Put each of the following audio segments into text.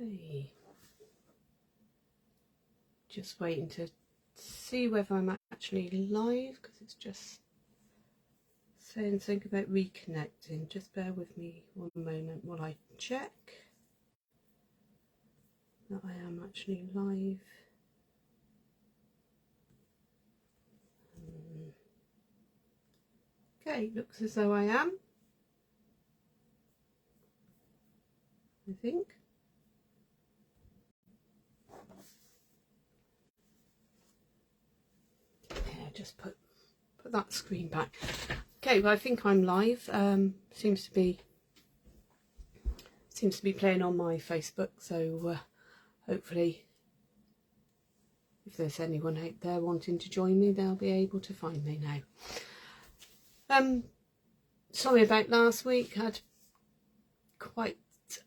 Okay, just waiting to see whether I'm actually live because it's just saying something about reconnecting. Just bear with me one moment while I check that I am actually live. Okay, looks as though I am, I think. Yeah, just put that screen back. Okay, well I think I'm live. Seems to be playing on my Facebook, so hopefully if there's anyone out there wanting to join me, they'll be able to find me now. Sorry about last week. I had quite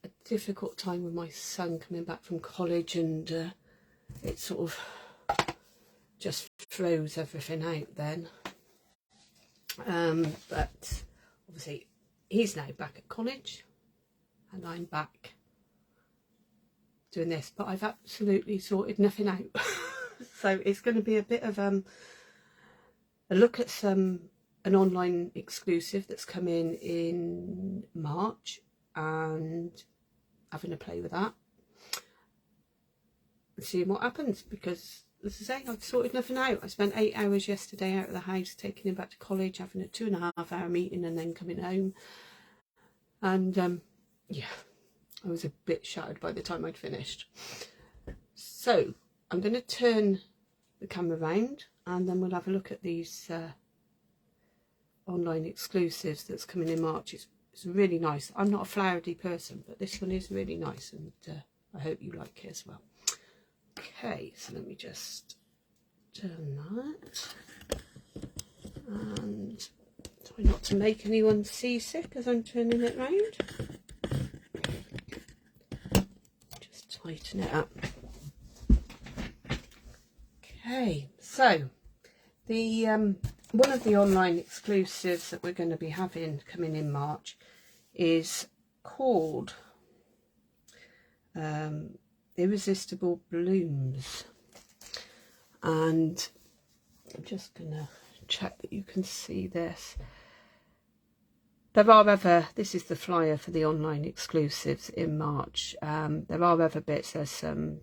a difficult time with my son coming back from college, and it sort of just froze everything out then. But obviously he's now back at college and I'm back doing this, but I've absolutely sorted nothing out. So it's going to be a bit of a look at an online exclusive that's come in March and having a play with that and seeing what happens, because as I say, I've sorted nothing out. I spent 8 hours yesterday out of the house taking him back to college, having a 2.5 hour meeting and then coming home, and yeah, I was a bit shattered by the time I'd finished. So I'm going to turn the camera round and then we'll have a look at these online exclusives that's coming in March. It's really nice. I'm not a flowery person, but this one is really nice, and I hope you like it as well. Okay, so let me just turn that, and try not to make anyone seasick as I'm turning it round. Just tighten it up. Okay, so the one of the online exclusives that we're going to be having coming in March is called Irresistible Blooms, and I'm just going to check that you can see this. There are other, this is the flyer for the online exclusives in March. There are other bits. There's some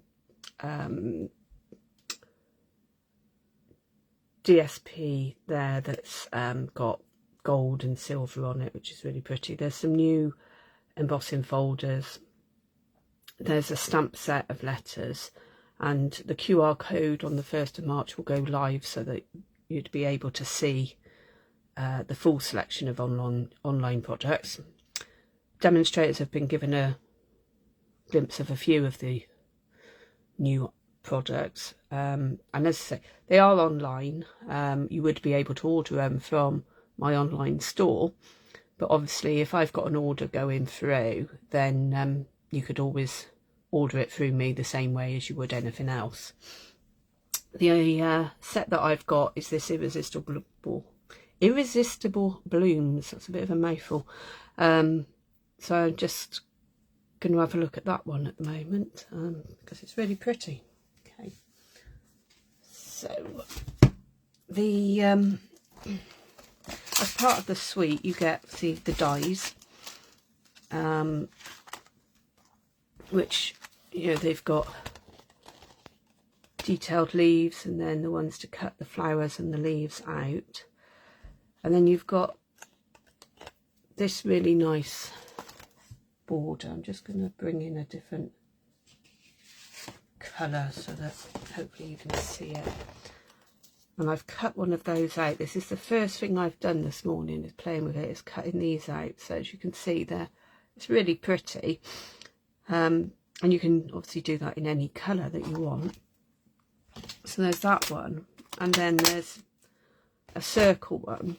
DSP there that's got gold and silver on it, which is really pretty. There's some new embossing folders. There's a stamp set of letters, and the QR code on the 1st of March will go live so that you'd be able to see the full selection of online products. Demonstrators have been given a glimpse of a few of the new products, and as I say, they are online. You would be able to order them from my online store, but obviously if I've got an order going through, then you could always order it through me the same way as you would anything else. The set that I've got is this Irresistible Blooms. That's a bit of a mouthful. So I'm just going to have a look at that one at the moment, because it's really pretty. Okay, so the as part of the suite you get the dies, which, you know, they've got detailed leaves and then the ones to cut the flowers and the leaves out, and then you've got this really nice border. I'm just going to bring in a different colour so that hopefully you can see it. And I've cut one of those out. This is the first thing I've done this morning, is playing with it, is cutting these out. So as you can see there, it's really pretty. And you can obviously do that in any colour that you want. So there's that one, and then there's a circle one,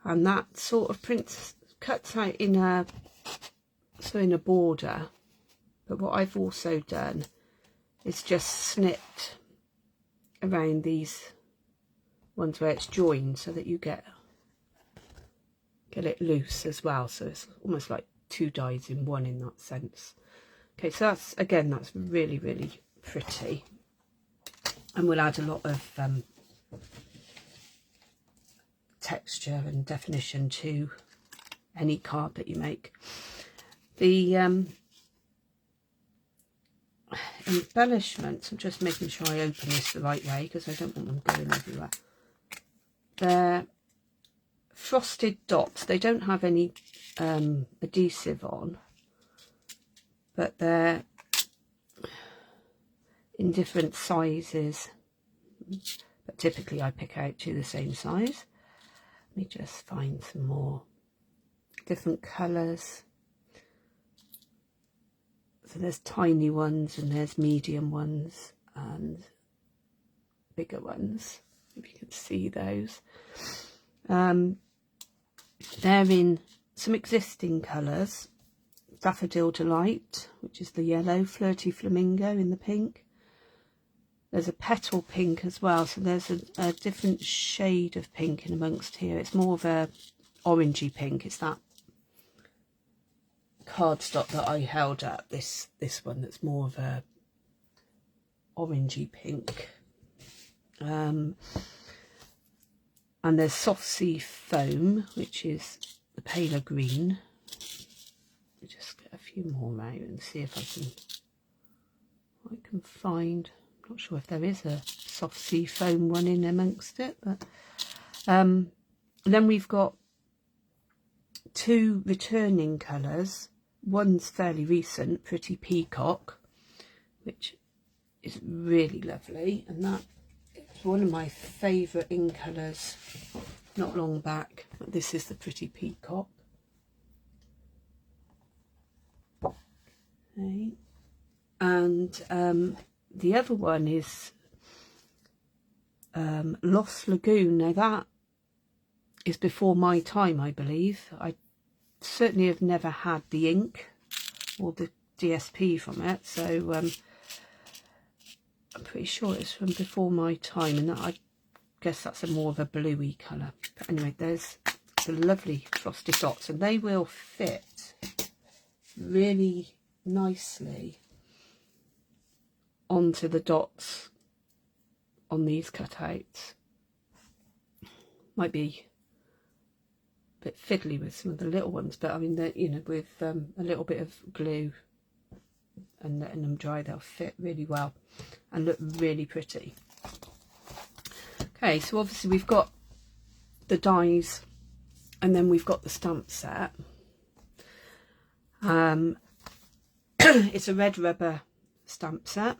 and that sort of cuts out in a border. But what I've also done is just snipped around these ones where it's joined, so that you get it loose as well. So it's almost like two dies in one in that sense. Okay, so that's, again, that's really, really pretty. And we'll add a lot of texture and definition to any card that you make. The embellishments, I'm just making sure I open this the right way because I don't want them going everywhere. They're frosted dots. They don't have any adhesive on, but they're in different sizes, but typically I pick out two the same size. Let me just find some more different colours. So there's tiny ones and there's medium ones and bigger ones, if you can see those. They're in some existing colours. Daffodil Delight, which is the yellow, Flirty Flamingo in the pink. There's a petal pink as well, so there's a different shade of pink in amongst here. It's more of a orangey pink. It's that cardstock that I held up, this one that's more of a orangey pink. And there's Soft Sea Foam, which is the paler green. Let me just get a few more out and see if I can find. I'm not sure if there is a Soft Sea Foam one in amongst it, but and then we've got two returning colours. One's fairly recent, Pretty Peacock, which is really lovely, and that is one of my favourite in colours not long back. This is the Pretty Peacock. Okay. And the other one is Lost Lagoon. Now that is before my time, I believe. I certainly have never had the ink or the DSP from it, so I'm pretty sure it's from before my time, and that, I guess that's a more of a bluey colour. But anyway, there's the lovely frosted dots, and they will fit really nicely onto the dots on these cutouts. Might be a bit fiddly with some of the little ones, but I mean, they're, you know, with a little bit of glue and letting them dry, they'll fit really well and look really pretty. Okay, so obviously we've got the dies and then we've got the stamp set. It's a red rubber stamp set.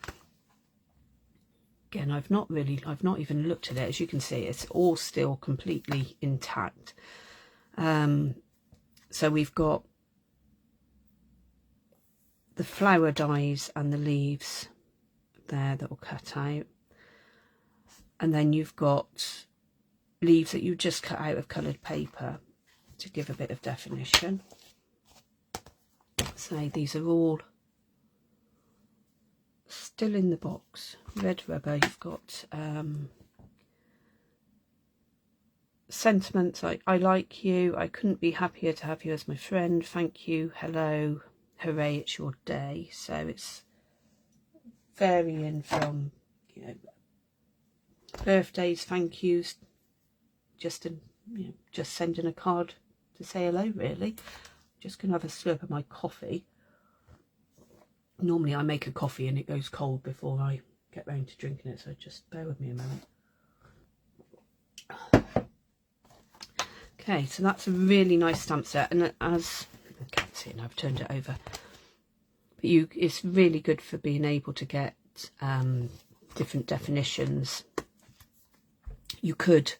Again, I've not even looked at it. As you can see, it's all still completely intact. So we've got the flower dies and the leaves there that will cut out, and then you've got leaves that you just cut out of coloured paper to give a bit of definition. So these are all still in the box. Red rubber. You've got sentiments. I like you. I couldn't be happier to have you as my friend. Thank you. Hello. Hooray, it's your day. So it's varying from, you know, birthdays, thank yous, just sending a card to say hello, really. Just gonna have a slurp of my coffee. Normally I make a coffee and it goes cold before I get round to drinking it, so just bear with me a moment. Okay, so that's a really nice stamp set, and as I can't see it now, I've turned it over, but it's really good for being able to get different definitions. You could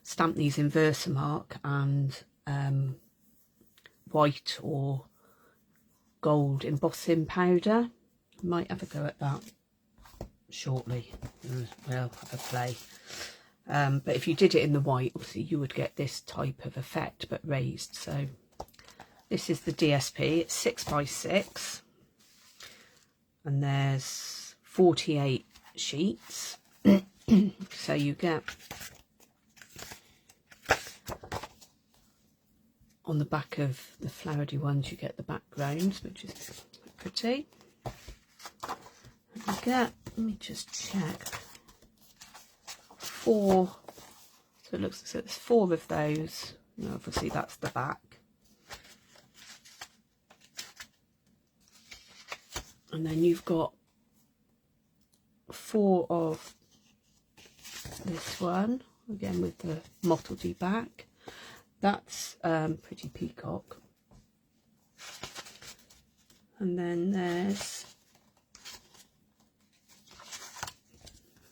stamp these in Versamark and white or gold embossing powder. Might have a go at that shortly. We'll have a play. But if you did it in the white, obviously you would get this type of effect, but raised. So this is the DSP. It's 6x6, and there's 48 sheets. So you get on the back of the flowery ones you get the backgrounds, which is pretty. Let me just check, 4, so it looks as if there's 4 of those. Now obviously that's the back. And then you've got 4 of this one, again with the mottledy back. That's Pretty Peacock. And then there's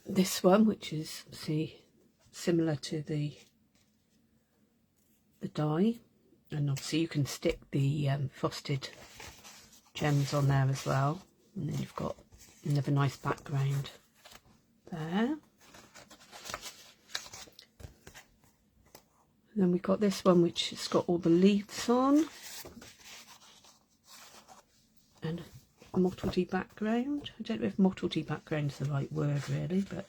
this one, which is, see, similar to the die. And obviously you can stick the frosted gems on there as well. And then you've got another nice background there. And then we've got this one, which has got all the leaves on. And a mottledy background. I don't know if mottledy background is the right word really, but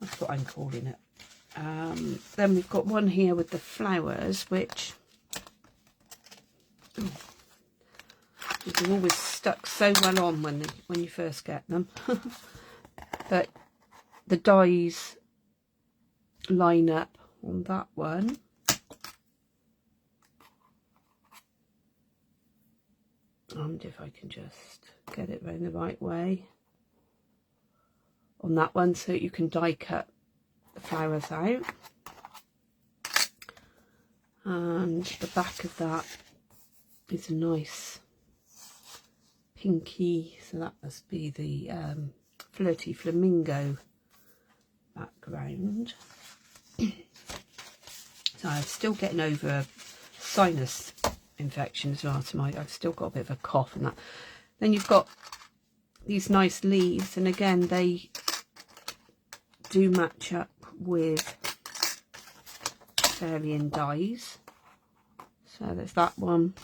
that's what I'm calling it. Then we've got one here with the flowers, which they're always stuck so well on when you first get them. But the dies line up on that one. And if I can just get it round the right way on that one, so you can die cut the flowers out. And the back of that is a nice pinky, so that must be the Flirty Flamingo background. So I'm still getting over a sinus infection as well, so I've still got a bit of a cough and that. Then you've got these nice leaves, and again they do match up with varying dies. So there's that one.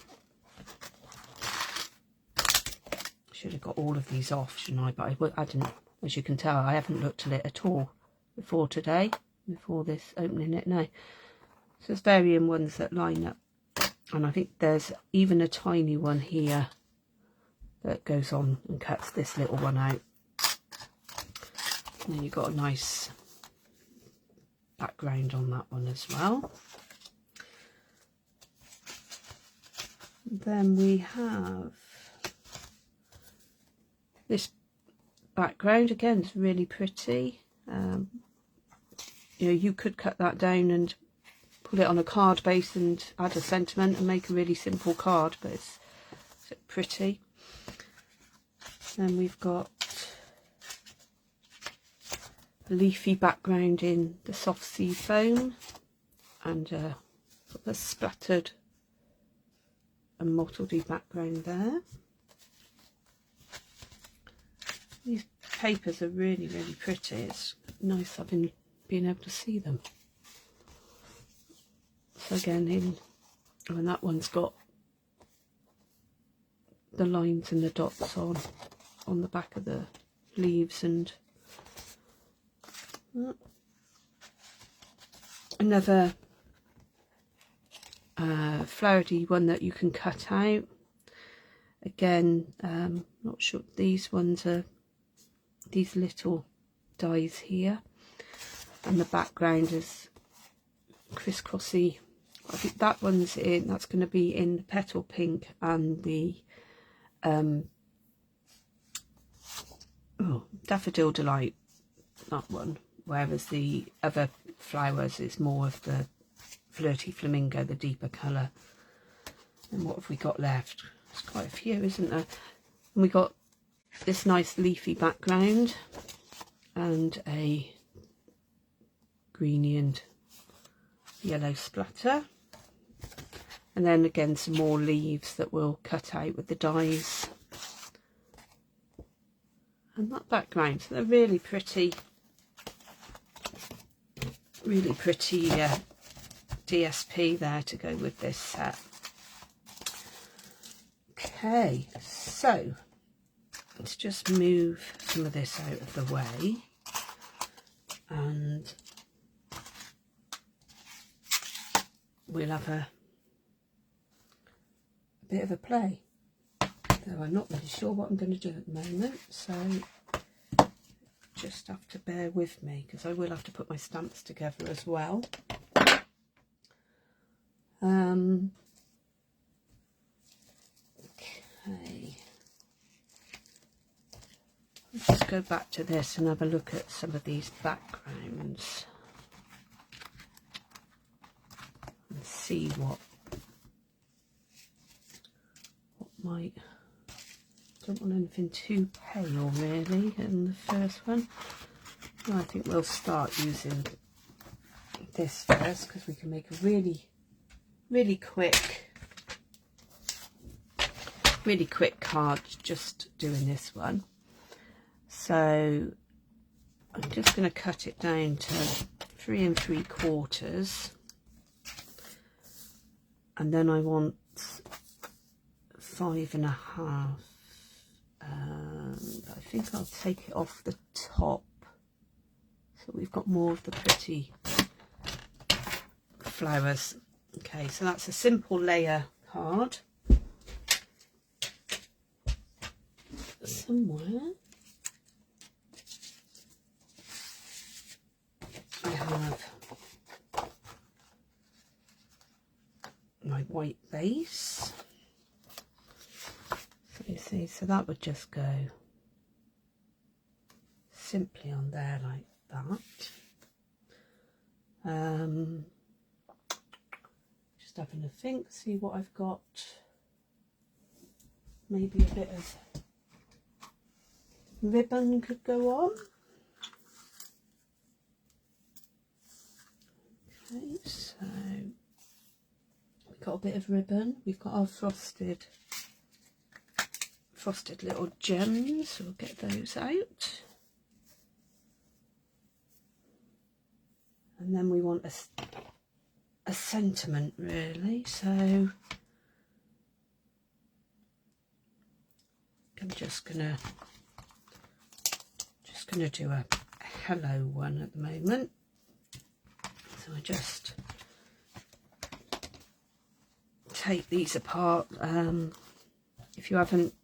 Should have got all of these off, shouldn't I? But I didn't. As you can tell, I haven't looked at it at all before today, before this opening it now. So there's varying ones that line up, and I think there's even a tiny one here that goes on and cuts this little one out. And then you've got a nice background on that one as well. And then we have this background, again, it's really pretty. You know, you could cut that down and put it on a card base and add a sentiment and make a really simple card, but it's pretty. Then we've got a leafy background in the soft sea foam, and got the splattered and mottledy background there. These papers are really, really pretty. It's nice having being able to see them. So again, and that one's got the lines and the dots on the back of the leaves, and another flowery one that you can cut out. Again, not sure, these ones are these little dies here, and the background is crisscrossy. I think that one's in, that's going to be in the petal pink and the daffodil delight, that one, whereas the other flowers is more of the flirty flamingo, the deeper colour. And what have we got left? There's quite a few, isn't there? And we got this nice leafy background and a greeny and yellow splatter, and then again some more leaves that we'll cut out with the dies, and that background. So they're really pretty DSP there to go with this set. Okay, so let's just move some of this out of the way, and we'll have a bit of a play. So I'm not really sure what I'm going to do at the moment, so just have to bear with me because I will have to put my stamps together as well. Okay, let's just go back to this and have a look at some of these backgrounds and see what might. Don't want anything too pale really in the first one. I think we'll start using this first because we can make a really quick card just doing this one. So I'm just going to cut it down to 3 3/4, and then I want 5 1/2. I think I'll take it off the top so we've got more of the pretty flowers. Okay, so that's a simple layer card. Somewhere I have my white base. So you see, so that would just go simply on there like that. Just having a think, see what I've got. Maybe a bit of ribbon could go on. Okay, so we've got a bit of ribbon. We've got our frosted little gems, so we'll get those out. And then we want a sentiment really, so I'm just gonna do a hello one at the moment. So I just take these apart. If you haven't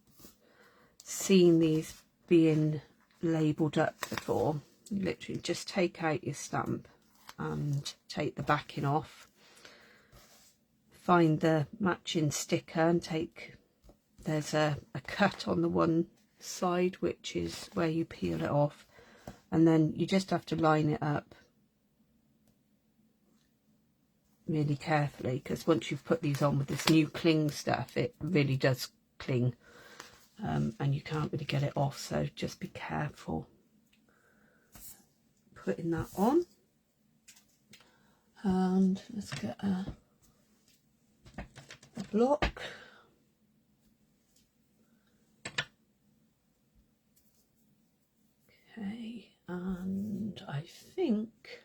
seen these being labelled up before, you literally just take out your stamp and take the backing off, find the matching sticker and there's a cut on the one side which is where you peel it off, and then you just have to line it up really carefully, because once you've put these on with this new cling stuff, it really does cling, and you can't really get it off, so just be careful putting that on. And let's get a block. Okay, and I think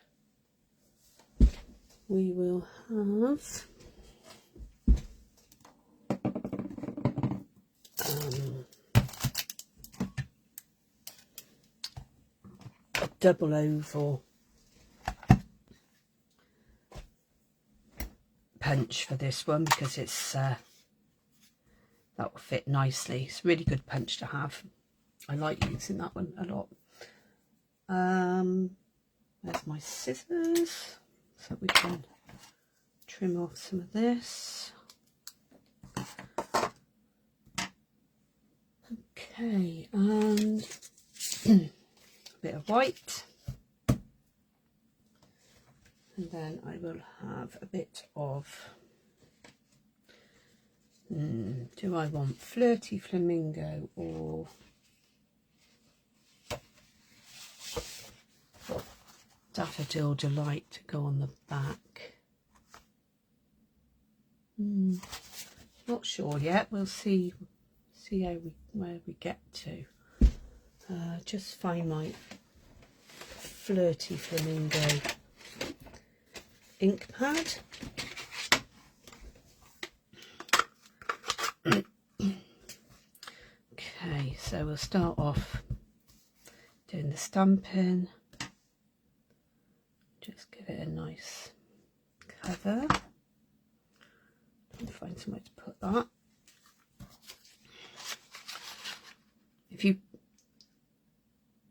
we will have a double oval punch for this one, because it's that will fit nicely. It's a really good punch to have. I like using that one a lot. There's my scissors so we can trim off some of this. Okay, and a bit of white, and then I will have a bit of, do I want Flirty Flamingo or Daffodil Delight to go on the back? Not sure yet. We'll see how where we get to. Just find my Flirty Flamingo ink pad. Okay, so we'll start off doing the stamping. Just give it a nice cover. Find somewhere to put that.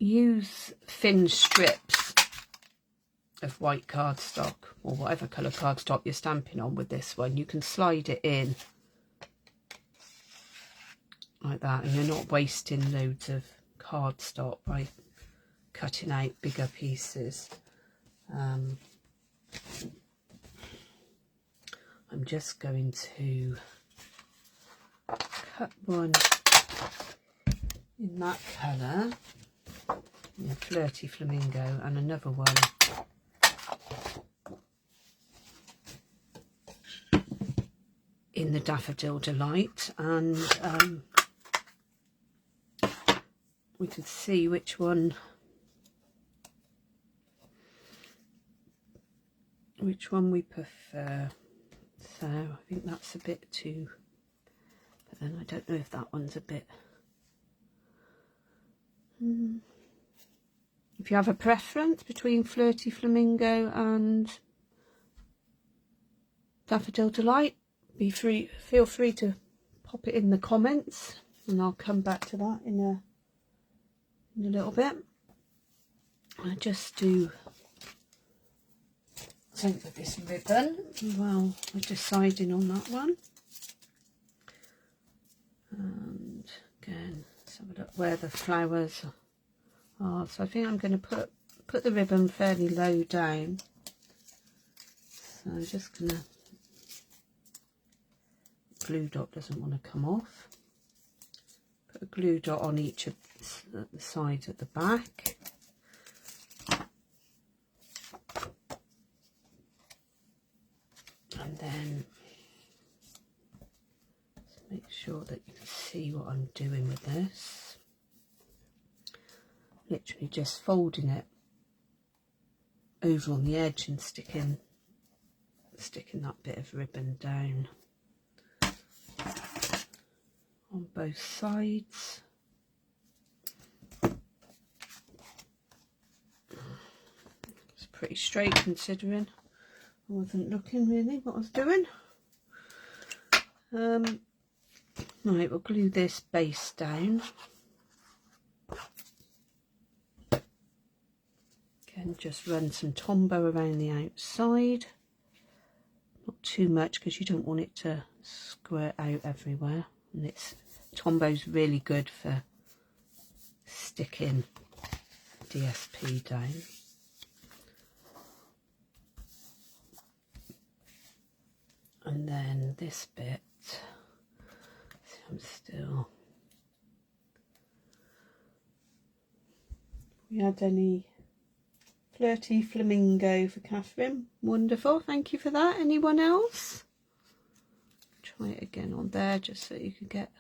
use thin strips of white cardstock or whatever colour cardstock you're stamping on with this one. You can slide it in like that, and you're not wasting loads of cardstock by cutting out bigger pieces. I'm just going to cut one in that colour, Flirty Flamingo, and another one in the Daffodil Delight, and we can see which one we prefer. So I think that's a bit too, but then I don't know if that one's a bit, if you have a preference between Flirty Flamingo and Daffodil Delight, feel free to pop it in the comments, and I'll come back to that in a little bit. I just do think with this ribbon, well, we're deciding on that one. And again, let's have a look where the flowers are. So I think I'm going to put the ribbon fairly low down. So I'm just going to, glue dot doesn't want to come off. Put a glue dot on each of the sides at the back. And then just make sure that you can see what I'm doing with this. Literally just folding it over on the edge and sticking that bit of ribbon down on both sides. It's pretty straight considering I wasn't looking really what I was doing. Right, we'll glue this base down. Again, just run some Tombow around the outside. Not too much because you don't want it to squirt out everywhere. And Tombow's really good for sticking DSP down. And then this bit, we had any Flirty Flamingo for Catherine? Wonderful, thank you for that. Anyone else? Try it again on there just so you can get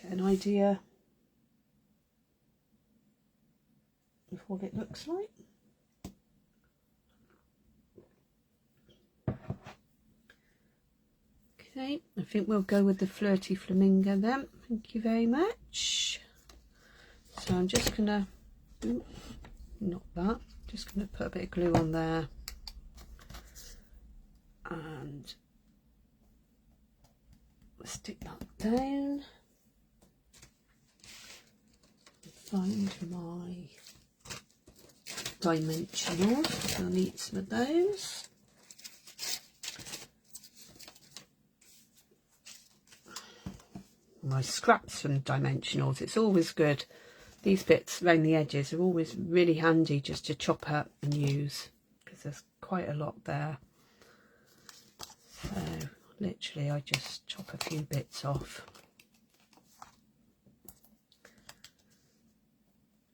an idea of what it looks like. Okay, I think we'll go with the Flirty Flamingo then. Thank you very much. So I'm just gonna, not that, just gonna put a bit of glue on there and stick that down. Find my dimensionals, I'll need some of those. My scraps from dimensionals, it's always good. These bits around the edges are always really handy just to chop up and use because there's quite a lot there. So literally I just chop a few bits off.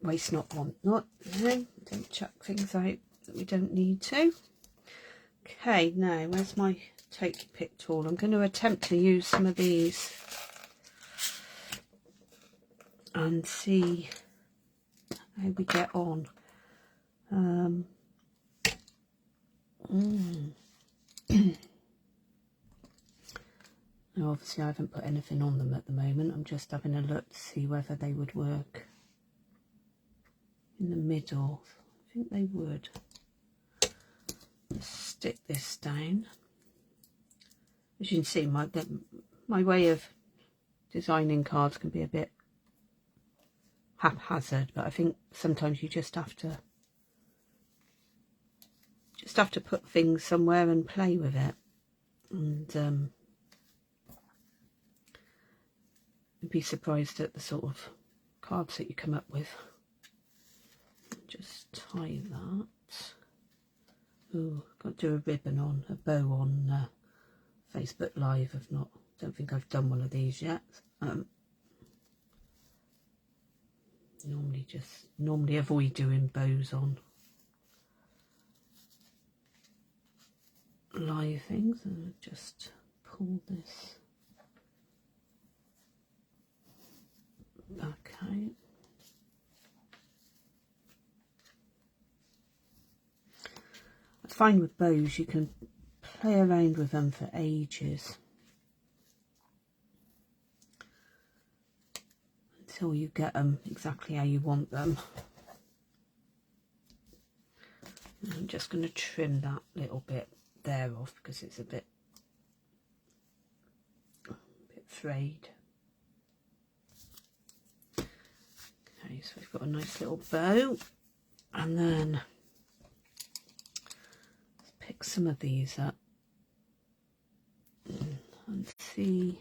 Waste not, want not. No, don't chuck things out that we don't need to. Okay, now where's my Take Your Pick tool? I'm going to attempt to use some of these and see how we get on. Now obviously I haven't put anything on them at the moment. I'm just having a look to see whether they would work in the middle. I think they would. Just stick this down. As you can see, my way of designing cards can be a bit haphazard, but I think sometimes you just have to put things somewhere and play with it, and be surprised at the sort of cards that you come up with. Just tie that. Oh, got to do a ribbon on, a bow on Facebook Live. Don't think I've done one of these yet. Normally avoid doing bows on live things, and just pull this back out. I find with bows you can play around with them for ages until you get them exactly how you want them. And I'm just going to trim that little bit there off because it's a bit frayed. Okay, so we've got a nice little bow, and then let's pick some of these up and see.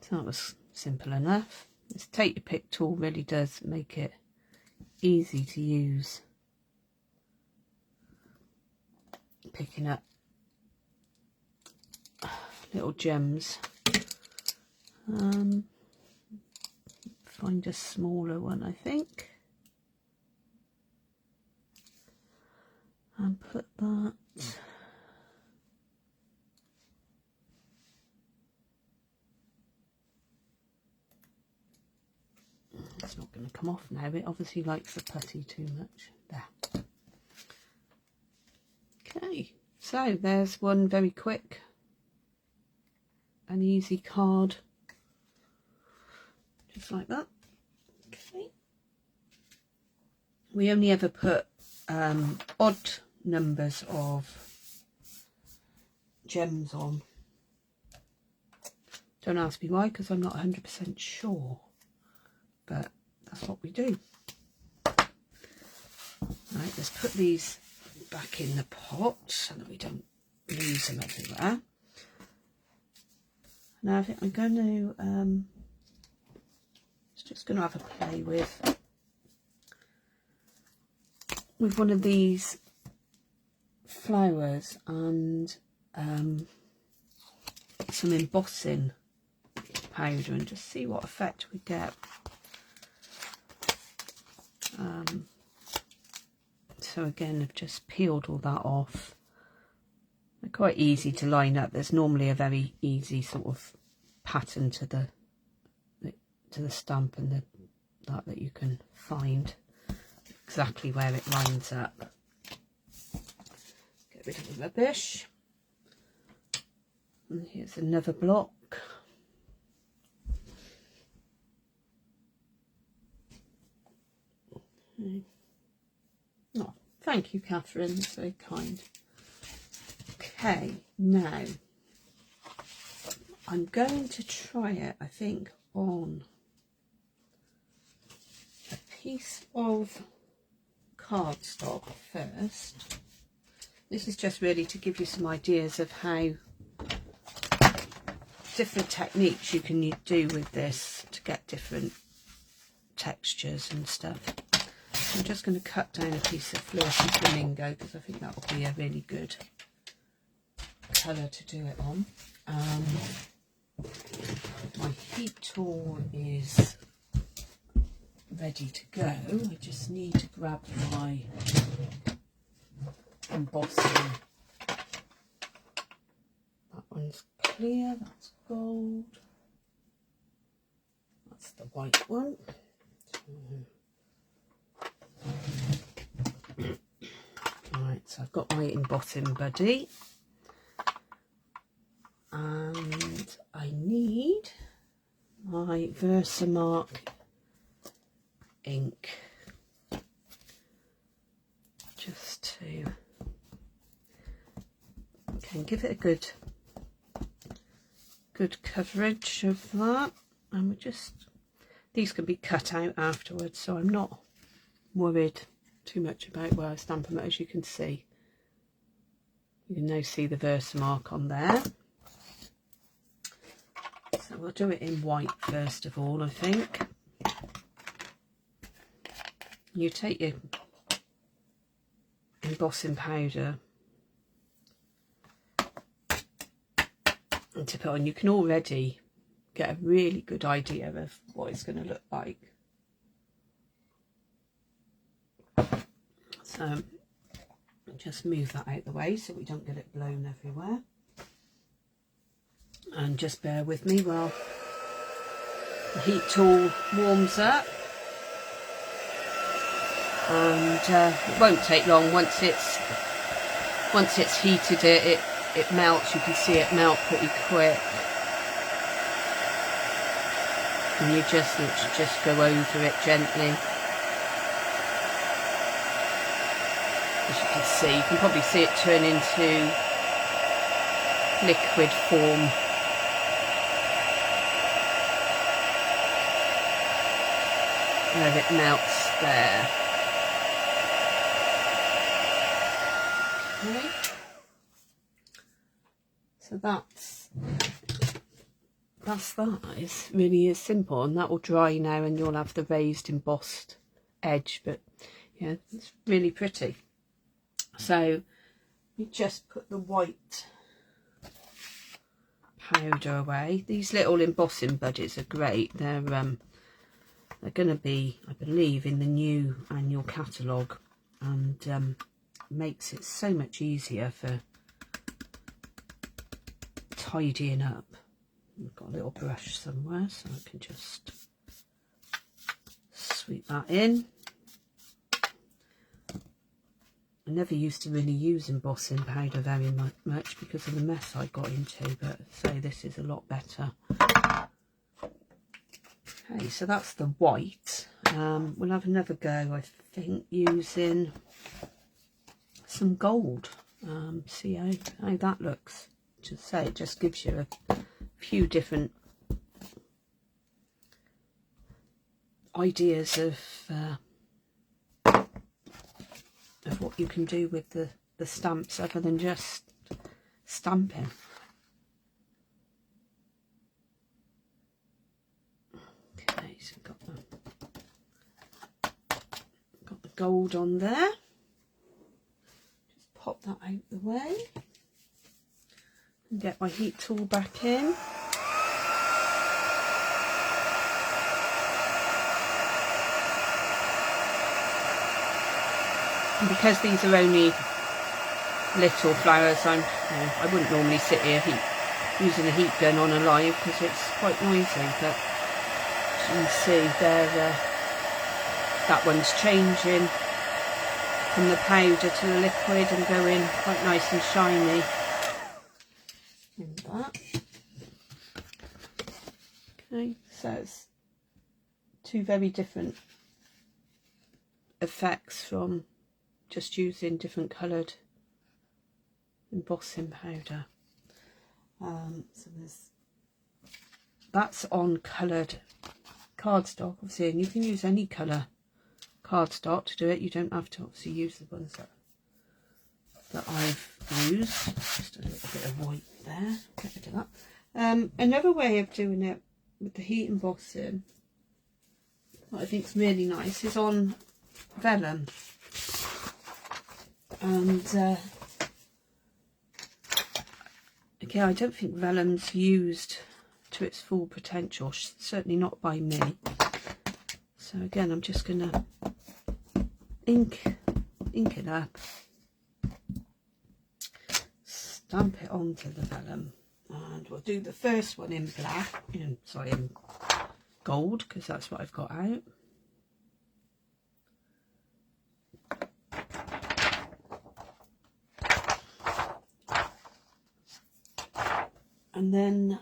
So that was simple enough. This take your pick tool really does make it easy to use, picking up little gems. Find a smaller one, I think, and put that. It's not going to come off now. It obviously likes the putty too much. There. Okay, so there's one very quick and easy card, just like that. Okay. We only ever put odd numbers of gems on. Don't ask me why, because I'm not 100% sure, but that's what we do. Right, let's put these back in the pot so that we don't lose them everywhere. Now I think I'm going to just going to have a play with one of these flowers and some embossing powder, and just see what effect we get. So again, I've just peeled all that off. They're quite easy to line up. There's normally a very easy sort of pattern to the stamp and that you can find exactly where it lines up. Get rid of the rubbish. And here's another block. Oh, thank you, Catherine. That's very kind. Okay, now I'm going to try it, I think, on a piece of cardstock first. This is just really to give you some ideas of how different techniques you can do with this to get different textures and stuff. I'm just going to cut down a piece of Flirty Flamingo because I think that will be a really good colour to do it on. My heat tool is ready to go. I just need to grab my embossing. That one's clear, that's gold. That's the white one. Right, so I've got my embossing buddy, and I need my Versamark ink just to and give it a good coverage of that. And we just, these can be cut out afterwards, so I'm not worried too much about where I stamp them. As you can see, you can now see the Versamark on there. So we'll do it in white first of all, I think. You take your embossing powder and tip it on. You can already get a really good idea of what it's going to look like. So just move that out the way so we don't get it blown everywhere. And just bear with me while the heat tool warms up. And it won't take long. Once it's heated, it melts. You can see it melt pretty quick. And you just need to just go over it gently. As you can see, you can probably see it turn into liquid form. Where it melts there. Okay. So that's that. It really is simple, and that will dry now and you'll have the raised embossed edge, but yeah, it's really pretty. So you just put the white powder away. These little embossing budgets are great. They're going to be, I believe, in the new annual catalogue, and makes it so much easier for tidying up. I've got a little brush somewhere so I can just sweep that in. I never used to really use embossing powder very much because of the mess I got into, but so this is a lot better. Okay, so that's the white. We'll have another go, I think, using some gold. See how that looks. Just say it just gives you a few different ideas of what you can do with the stamps other than just stamping. Okay, so got the gold on there. Just pop that out the way and get my heat tool back in. And because these are only little flowers, I wouldn't normally sit here using a heat gun on a live because it's quite noisy, but as you can see there, that one's changing from the powder to the liquid and going quite nice and shiny. And that. Okay, so it's two very different effects from just using different coloured embossing powder. So that's on coloured cardstock, obviously, and you can use any colour cardstock to do it. You don't have to obviously use the ones that I've used. Just a little bit of white there, get rid of that. Another way of doing it with the heat embossing, what I think is really nice, is on vellum. And again, I don't think vellum's used to its full potential, certainly not by me. So again, I'm just going to ink it up, stamp it onto the vellum, and we'll do the first one in black, in gold, because that's what I've got out. And then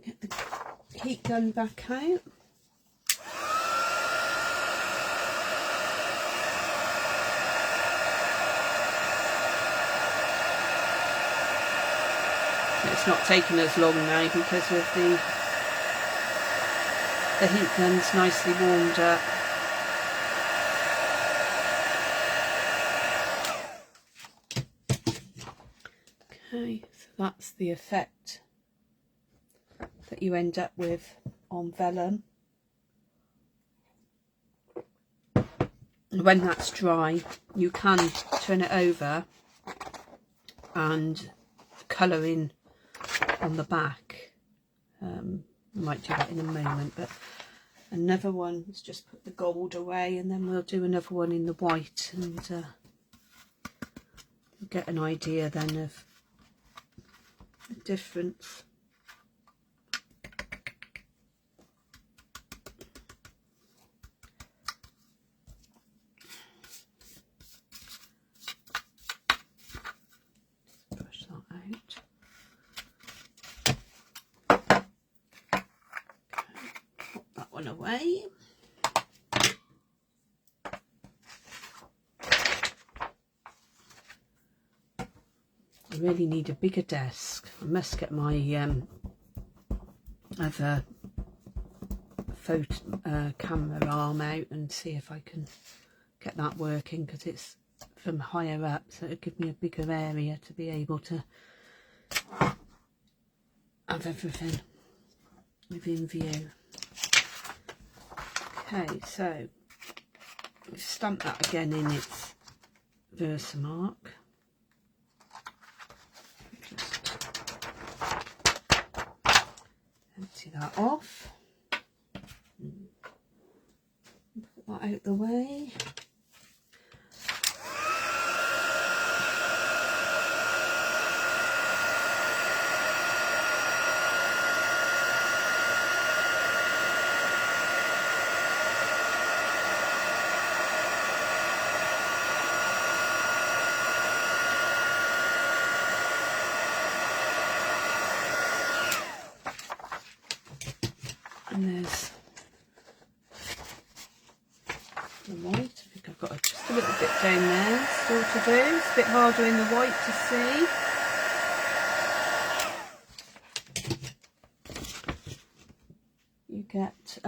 get the heat gun back out. it's not taking as long now because of the heat gun's nicely warmed up. Okay, so that's the effect that you end up with on vellum. When that's dry, you can turn it over and colour in on the back. I might do that in a moment, but another one is just put the gold away, and then we'll do another one in the white, and get an idea then of the difference. Brush that out. Put that one away. I really need a bigger desk. I must get my other photo camera arm out and see if I can get that working, because it's from higher up, so it'll give me a bigger area to be able to have everything within view. Okay, so we've stamped that again in its Versamark. Empty that off. Put that out the way. And there's the white. I think I've got just a little bit down there still to do. It's a bit harder in the white to see. You get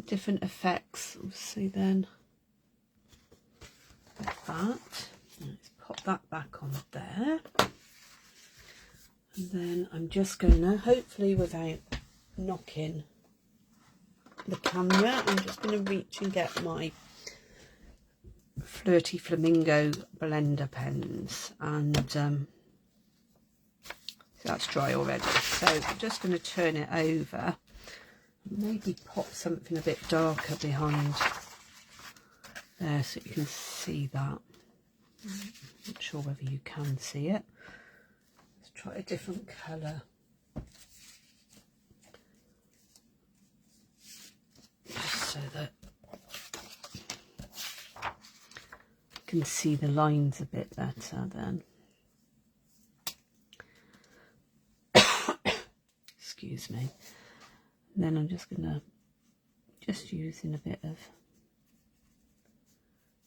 different effects, obviously, then with that. Let's pop that back on there. And then I'm just going to, hopefully without knocking the camera, I'm just going to reach and get my Flirty Flamingo blender pens, and so that's dry already. So I'm just going to turn it over, maybe pop something a bit darker behind there so you can see that. I'm not sure whether you can see it. Let's try a different colour. So that you can see the lines a bit better then. Excuse me. And then I'm just gonna using a bit of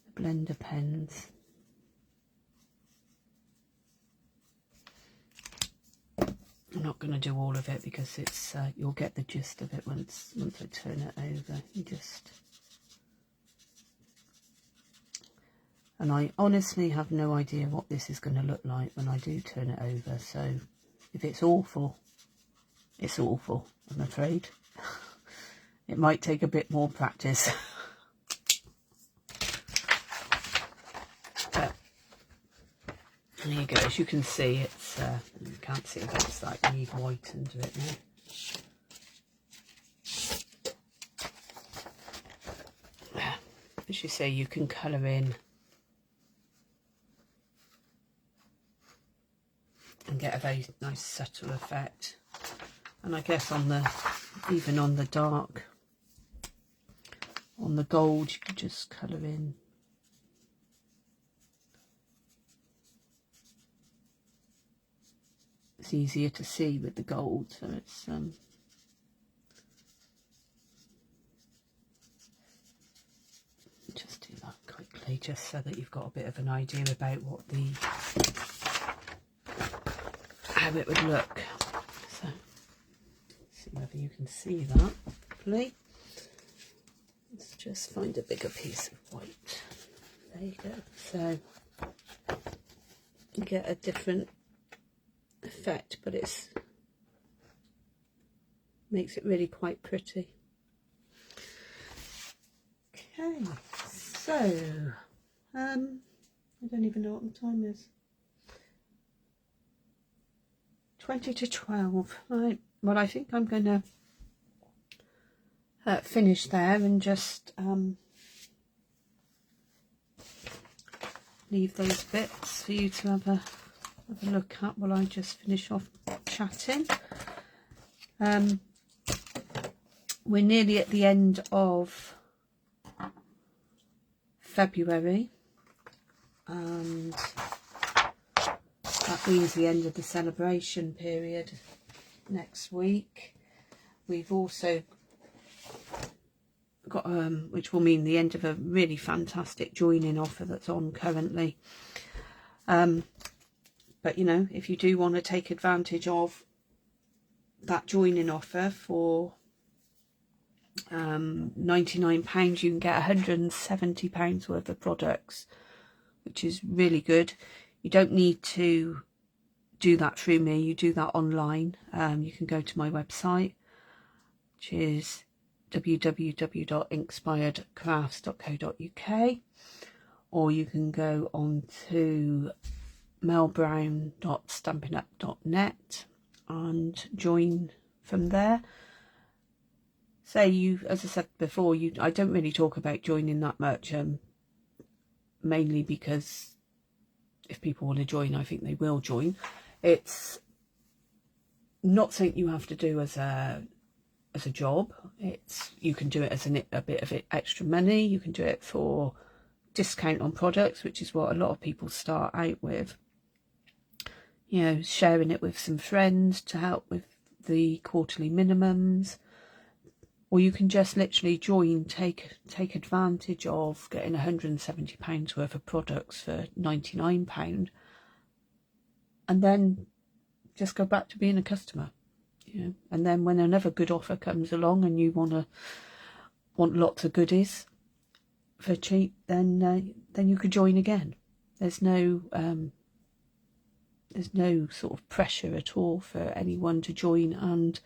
the blender pens. I'm not going to do all of it because it's you'll get the gist of it once I turn it over. And I honestly have no idea what this is going to look like when I do turn it over. So if it's awful, it's awful, I'm afraid. It might take a bit more practice. But there you go. As you can see, it's you can't see it, but it's like you need white under it now. As you say, you can colour in and get a very nice subtle effect. And I guess on the, even on the dark, on the gold, you can just colour in. It's easier to see with the gold, so it's just do that quickly, just so that you've got a bit of an idea about what how it would look. hopefully you can see that properly. Let's just find a bigger piece of white. There you go. So you get a different effect, but it's makes it really quite pretty. Okay, so I don't even know what the time is. 20 to 12. Right, well, I think I'm going to finish there and just leave those bits for you to have a look at while I just finish off chatting. We're nearly at the end of February, and that means the end of the celebration period next week. We've also got which will mean the end of a really fantastic joining offer that's on currently. But you know, if you do want to take advantage of that joining offer for £99, you can get £170 worth of products, which is really good. You don't need to do that through me, you do that online. You can go to my website, which is www.inspiredcrafts.co.uk, or you can go on to melbrown.stampinup.net and join from there. Say you, as I said before, I don't really talk about joining that much, mainly because if people want to join, I think they will join. It's not something you have to do as a job. You can do it as a bit of extra money. You can do it for discount on products, which is what a lot of people start out with. You know, sharing it with some friends to help with the quarterly minimums. Or you can just literally join, take advantage of getting £170 worth of products for £99, and then just go back to being a customer. You know, and then when another good offer comes along and you want lots of goodies for cheap, then you could join again. There's no sort of pressure at all for anyone to join and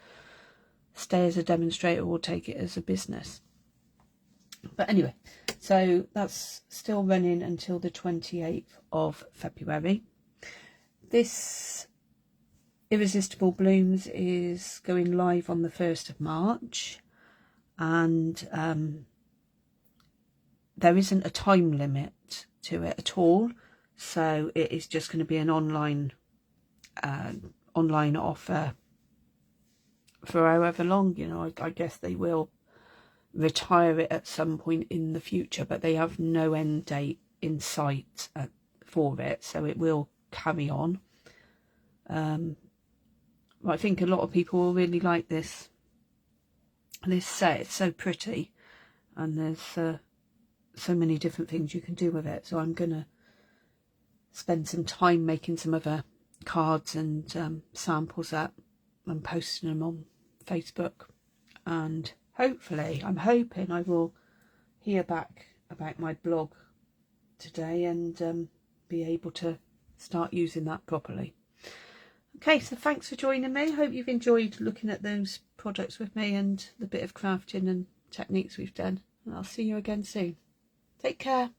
stay as a demonstrator or take it as a business. But anyway, so that's still running until the 28th of February. This Irresistible Blooms is going live on the 1st of March, and there isn't a time limit to it at all, so it is just going to be an online offer for however long. You know, I guess they will retire it at some point in the future, but they have no end date in sight for it, so it will carry on. I think a lot of people will really like this set. It's so pretty, and there's so many different things you can do with it. So I'm gonna spend some time making some other cards and samples up and posting them on Facebook, and hopefully, I'm hoping I will hear back about my blog today and be able to start using that properly. Okay, so thanks for joining me. Hope you've enjoyed looking at those products with me and the bit of crafting and techniques we've done. And I'll see you again soon. Take care.